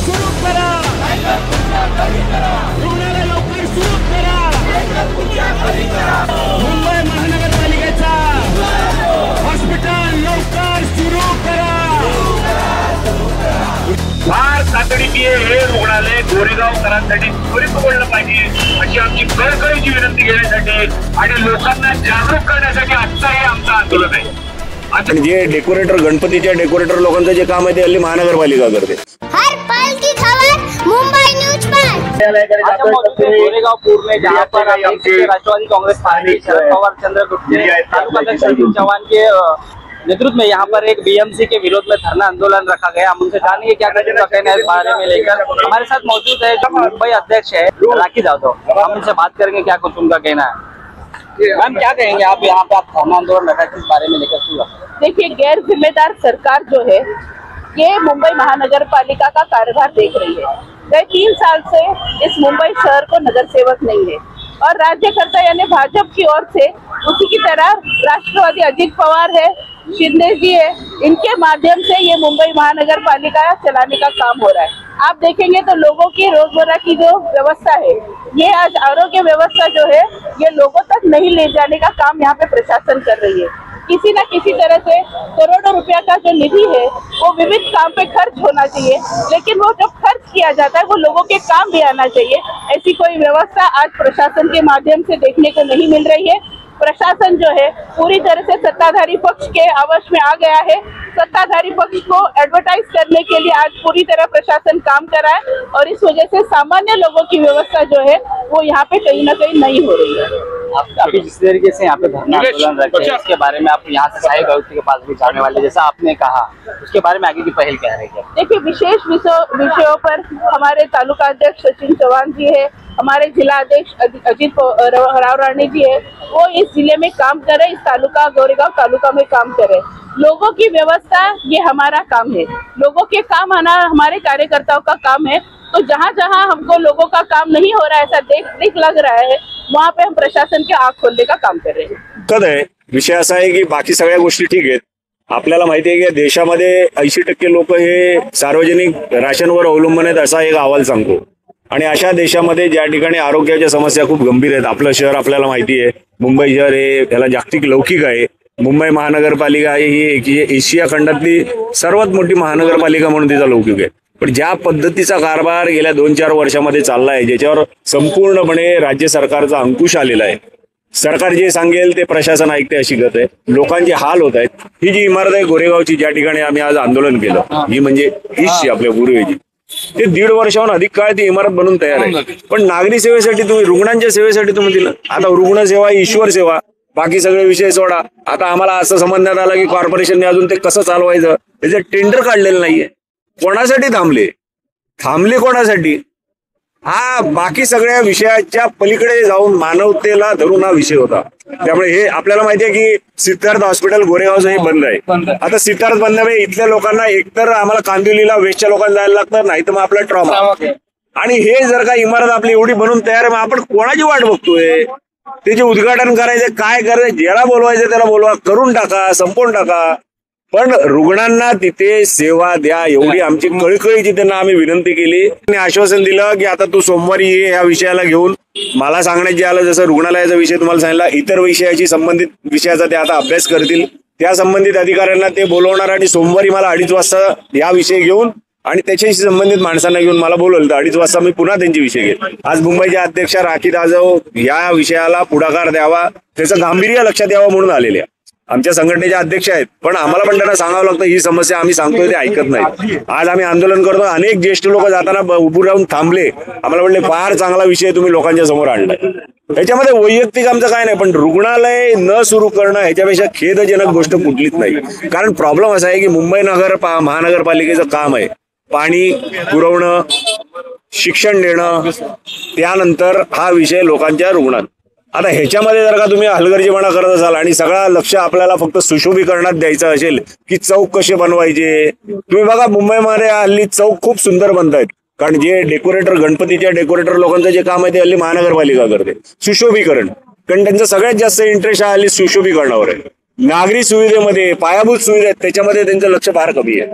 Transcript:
सुरू करा, रुग्णालय लवकर सुरू करा, मुंबई महानगरपालिकेचा हॉस्पिटल लवकर सुरू करा। फार तातडीची हे रुग्णालय गोरेगावकरांसाठी त्वरित उघडलं पाहिजे अशी आमची कळकळीची विनंती घेण्यासाठी आणि लोकांना जागरूक करण्यासाठी आजचा हे आमचं आंदोलन आहे। आणि जे डेकोरेटर गणपतीच्या डेकोरेटर लोकांचं जे काम आहे ते हल्ली महानगरपालिका करते। हर पल की खबर मुंबई न्यूज पर। गोरेगांवपुर में जहाँ पर राष्ट्रवादी कांग्रेस पार्टी शरद पवार चंद्र गुप्ते तालुका अध्यक्ष अर्जुन चौहान के नेतृत्व में यहाँ पर एक बीएमसी के विरोध में धरना आंदोलन रखा गया। हम उनसे जानेंगे क्या उनका कहना है इस बारे में लेकर। हमारे साथ मौजूद है जो मुंबई अध्यक्ष है राखी जाधव, हम उनसे बात करेंगे क्या कुछ उनका कहना है। मैम क्या कहेंगे आप यहाँ पे आप धरना आंदोलन रखा किस बारे में लेकर? देखिए, गैर जिम्मेदार सरकार जो है ये मुंबई महानगर पालिका का कार्यभार देख रही है। गए 3 साल से इस मुंबई शहर को नगर सेवक नहीं है और राज्यकर्ता यानी भाजपा की ओर से उसी की तरह राष्ट्रवादी अजित पवार है, शिंदे जी है, इनके माध्यम से ये मुंबई महानगर पालिका चलाने का काम हो रहा है। आप देखेंगे तो लोगों की रोजमर्रा की जो व्यवस्था है, ये आज आरोग्य व्यवस्था जो है ये लोगों तक नहीं ले जाने का काम यहाँ पे प्रशासन कर रही है। किसी न किसी तरह से करोड़ों रुपया का जो निधि है वो विविध काम पे खर्च होना चाहिए, लेकिन वो जब खर्च किया जाता है वो लोगों के काम भी आना चाहिए। ऐसी कोई व्यवस्था आज प्रशासन के माध्यम से देखने को नहीं मिल रही है। प्रशासन जो है पूरी तरह से सत्ताधारी पक्ष के आवाज में आ गया है। सत्ताधारी पक्ष को एडवर्टाइज करने के लिए आज पूरी तरह प्रशासन काम कर रहा है और इस वजह से सामान्य लोगों की व्यवस्था जो है वो यहाँ पे कहीं ना कहीं नहीं हो रही है। अभी जिस तरीके से यहाँ पे धरना आंदोलन रखे हैं इसके बारे में आप यहाँ से सहायक आयुक्त के पास भी जाने वाले, जैसा आपने कहा, उसके बारे में आगे की पहल क्या रहेगी? देखिए, विशेष विषयों पर हमारे तालुका अध्यक्ष सचिन चौहान जी है, हमारे जिला अध्यक्ष अजित राव राणी जी है, वो इस जिले में काम कर रहे, इस तालुका गोरेगांव तालुका में काम कर रहे। लोगों की व्यवस्था ये हमारा काम है, लोगों के काम आना हमारे कार्यकर्ताओं का काम है। तो जहाँ जहाँ हमको लोगों का काम नहीं हो रहा है ऐसा देख लग रहा है, वहाँ पे हम प्रशासन के आँख खोलने का काम कर रहे हैं। कद आहे विषय असा आहे की बाकी सगळ्या गोष्टी ठीक आहेत। आपल्याला माहिती आहे की देशामध्ये 80% लोक हे सार्वजनिक राशनवर अवलंबून आहेत असा एक अहवाल सांगतो। आणि अशा देशामध्ये ज्या ठिकाणी आरोग्याच्या समस्या खूप गंभीर आहेत, आपलं शहर आपल्याला माहिती आहे, मुंबई शहर हे त्याला जागतिक लौकिक आहे। मुंबई महानगरपालिका ही एशिया खंडातली सर्वात मोठी महानगरपालिका म्हणून तिचा लौकिक आहे। पण ज्या पद्धतीचा कारभार गेल्या 2-4 वर्षामध्ये चाललाय, ज्याच्यावर संपूर्णपणे राज्य सरकारचा अंकुश आलेला आहे, सरकार जे सांगेल ते प्रशासन ऐकते अशी गत आहे। लोकांचे हाल होत आहेत। ही जी इमारत आहे गोरेगावची, ज्या ठिकाणी आम्ही आज आंदोलन केलं, ही म्हणजे हीच आपल्या पूर्वेची, ते 1.5 वर्षाहून अधिक काळ ती इमारत बनून तयार आहे। पण नागरी सेवेसाठी तुम्ही, रुग्णांच्या सेवेसाठी तुम्ही दिलं। आता रुग्णसेवा ईश्वर सेवा, बाकी सगळे विषय सोडा। आता आम्हाला असं समजण्यात आलं की कॉर्पोरेशनने अजून ते कसं चालवायचं त्याचं टेंडर काढलेलं नाहीये। कोणासाठी थांबले कोणासाठी? हा बाकी सगळ्या विषयाच्या पलीकडे जाऊन मानवतेला धरून हा विषय होता। त्यामुळे हे आपल्याला माहिती आहे की सिद्धार्थ हॉस्पिटल गोरेगावचं हे बंद आहे। आता सिद्धार्थ बंद आहे, इथल्या लोकांना एकतर आम्हाला कांदिवलीला वेस्टच्या लोकांना जायला लागतं, नाही तर मग आपला ट्रॉमा। आणि हे जर का इमारत आपली एवढी बनवून तयार आहे, मग आपण कोणाची वाट बघतोय? त्याचे उद्घाटन करायचं, काय करायचं, ज्याला बोलवायचं त्याला बोलवा, करून टाका, संपवून टाका, पण रुग्णांना तिथे सेवा द्या एवढी आमची कळकळीची त्यांना आम्ही विनंती केली। आणि आश्वासन दिलं की आता तू सोमवारी ये या विषयाला घेऊन। मला सांगण्यात जे आलं, जसं रुग्णालयाचा विषय तुम्हाला सांगितला, इतर विषयाशी संबंधित विषयाचा ते आता अभ्यास करतील, त्या संबंधित अधिकाऱ्यांना ते बोलवणार आणि सोमवारी मला 2:30 वाजता या विषय घेऊन आणि त्याच्याशी संबंधित माणसांना घेऊन मला बोलवलं, तर 2:30 वाजता मी पुन्हा त्यांचे विषय घेईन। आज मुंबईच्या अध्यक्षा राखी जाधव या विषयाला पुढाकार द्यावा, त्याचं गांभीर्य लक्षात यावं म्हणून आलेले आमच्या संघटनेच्या अध्यक्ष आहेत। पण आम्हाला पण त्यांना सांगावं लागतं, ही समस्या आम्ही सांगतोय ते ऐकत नाहीत। आज आम्ही आंदोलन करतो, अनेक ज्येष्ठ लोक जाताना उभं राहून थांबले, आम्हाला म्हणले फार चांगला विषय तुम्ही लोकांच्या समोर आणलाय। त्याच्यामध्ये वैयक्तिक आमचं काय नाही, पण रुग्णालय न सुरू करणं ह्याच्यापेक्षा खेदजनक गोष्ट कुठलीच नाही। कारण प्रॉब्लेम असा आहे की मुंबई महानगरपालिकेचं काम आहे पाणी पुरवणं, शिक्षण देणं, त्यानंतर हा विषय लोकांच्या रुग्णात। आता ह्याच्यामध्ये जर का तुम्ही हलगर्जीपणा करत असाल आणि सगळं लक्ष आपल्याला फक्त सुशोभीकरणात द्यायचं असेल की चौक कसे बनवायचे, तुम्ही बघा मुंबईमध्ये हल्ली चौक खूप सुंदर बनतायत, कारण जे डेकोरेटर गणपतीच्या डेकोरेटर लोकांचं जे काम आहे ते हल्ली महानगरपालिका करते, सुशोभीकरण। कारण त्यांचा सगळ्यात जास्त इंटरेस्ट हा हल्ली सुशोभीकरणावर आहे। नागरी सुविधेमध्ये पायाभूत सुविधा आहेत त्याच्यामध्ये त्यांचं लक्ष फार कमी आहे।